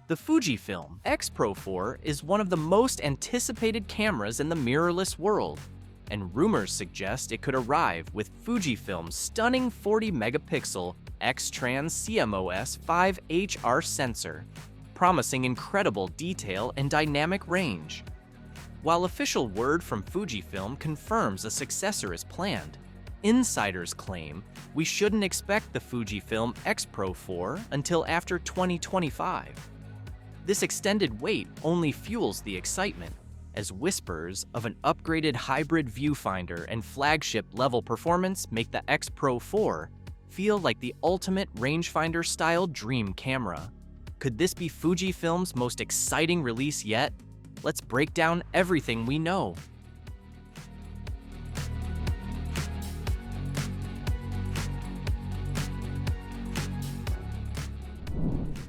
The Fujifilm X-Pro4 is one of the most anticipated cameras in the mirrorless world, and rumors suggest it could arrive with Fujifilm's stunning 40-megapixel X-Trans CMOS 5HR sensor, promising incredible detail and dynamic range. While official word from Fujifilm confirms a successor is planned, insiders claim we shouldn't expect the Fujifilm X-Pro4 until after 2025. This extended wait only fuels the excitement, as whispers of an upgraded hybrid viewfinder and flagship-level performance make the X-Pro4 feel like the ultimate rangefinder-style dream camera. Could this be Fujifilm's most exciting release yet? Let's break down everything we know.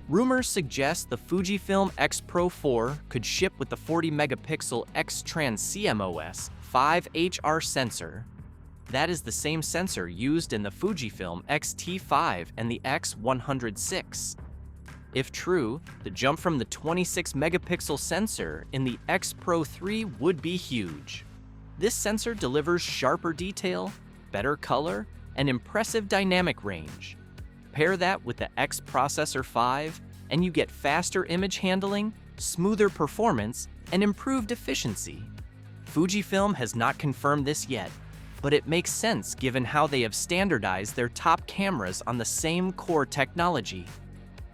Rumors suggest the Fujifilm X-Pro4 could ship with the 40-megapixel X-Trans CMOS 5HR sensor. That is the same sensor used in the Fujifilm X-T5 and the X106. If true, the jump from the 26-megapixel sensor in the X-Pro3 would be huge. This sensor delivers sharper detail, better color, and impressive dynamic range. Pair that with the X Processor 5, and you get faster image handling, smoother performance, and improved efficiency. Fujifilm has not confirmed this yet, but it makes sense given how they have standardized their top cameras on the same core technology.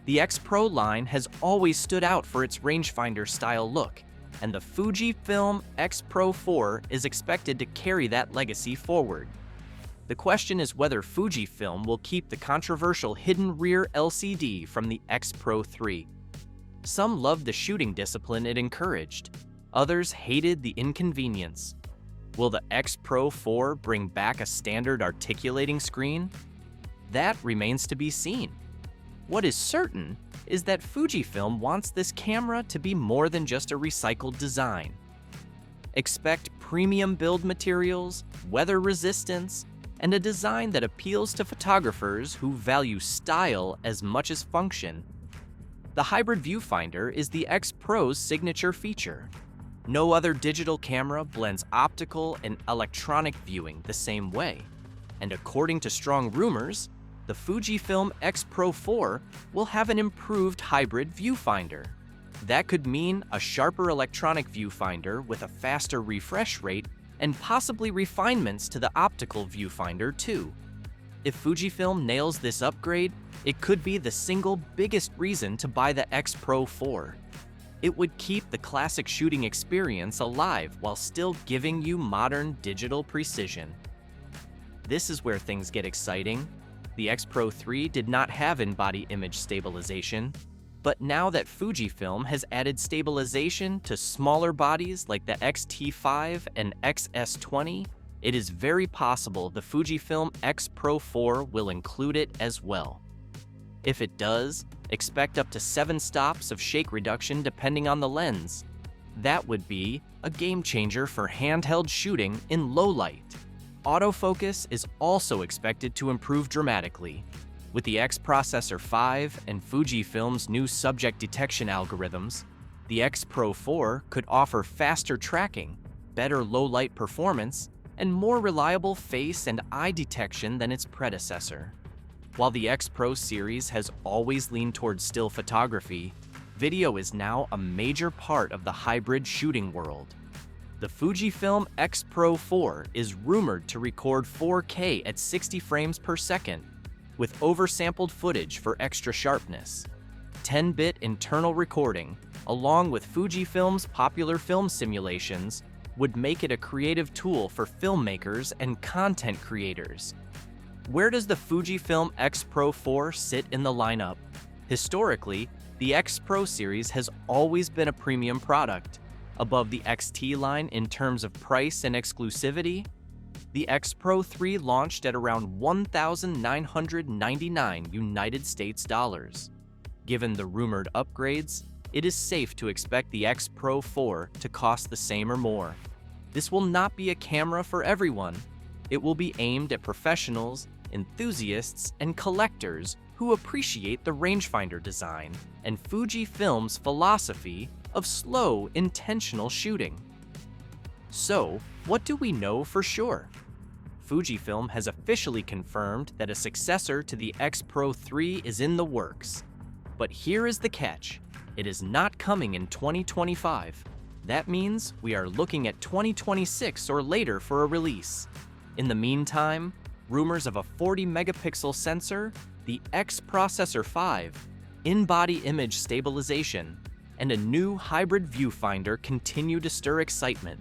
The X Pro line has always stood out for its rangefinder-style look, and the Fujifilm X-Pro4 is expected to carry that legacy forward. The question is whether Fujifilm will keep the controversial hidden rear LCD from the X-Pro3. Some loved the shooting discipline it encouraged. Others hated the inconvenience. Will the X-Pro4 bring back a standard articulating screen? That remains to be seen. What is certain is that Fujifilm wants this camera to be more than just a recycled design. Expect premium build materials, weather resistance, and a design that appeals to photographers who value style as much as function. The hybrid viewfinder is the X Pro's signature feature. No other digital camera blends optical and electronic viewing the same way, and according to strong rumors, the Fujifilm X-Pro4 will have an improved hybrid viewfinder. That could mean a sharper electronic viewfinder with a faster refresh rate and possibly refinements to the optical viewfinder too. If Fujifilm nails this upgrade, it could be the single biggest reason to buy the X-Pro4. It would keep the classic shooting experience alive while still giving you modern digital precision. This is where things get exciting. The X-Pro3 did not have in-body image stabilization, but now that Fujifilm has added stabilization to smaller bodies like the X-T5 and XS20, it is very possible the Fujifilm X-Pro4 will include it as well. If it does, expect up to 7 stops of shake reduction depending on the lens. That would be a game changer for handheld shooting in low light. Autofocus is also expected to improve dramatically. With the X Processor 5 and Fujifilm's new subject detection algorithms, the X-Pro4 could offer faster tracking, better low-light performance, and more reliable face and eye detection than its predecessor. While the X-Pro series has always leaned towards still photography, video is now a major part of the hybrid shooting world. The Fujifilm X-Pro4 is rumored to record 4K at 60 frames per second, with oversampled footage for extra sharpness. 10-bit internal recording, along with Fujifilm's popular film simulations, would make it a creative tool for filmmakers and content creators. Where does the Fujifilm X-Pro4 sit in the lineup? Historically, the X-Pro series has always been a premium product, above the XT line in terms of price and exclusivity. The X-Pro3 launched at around $1,999 United States dollars. Given the rumored upgrades, it is safe to expect the X-Pro4 to cost the same or more. This will not be a camera for everyone. It will be aimed at professionals enthusiasts, and collectors who appreciate the rangefinder design and Fujifilm's philosophy of slow, intentional shooting. So, what do we know for sure? Fujifilm has officially confirmed that a successor to the X-Pro4 is in the works. But here is the catch. It is not coming in 2025. That means we are looking at 2026 or later for a release. In the meantime, rumors of a 40-megapixel sensor, the X-Processor 5, in-body image stabilization, and a new hybrid viewfinder continue to stir excitement.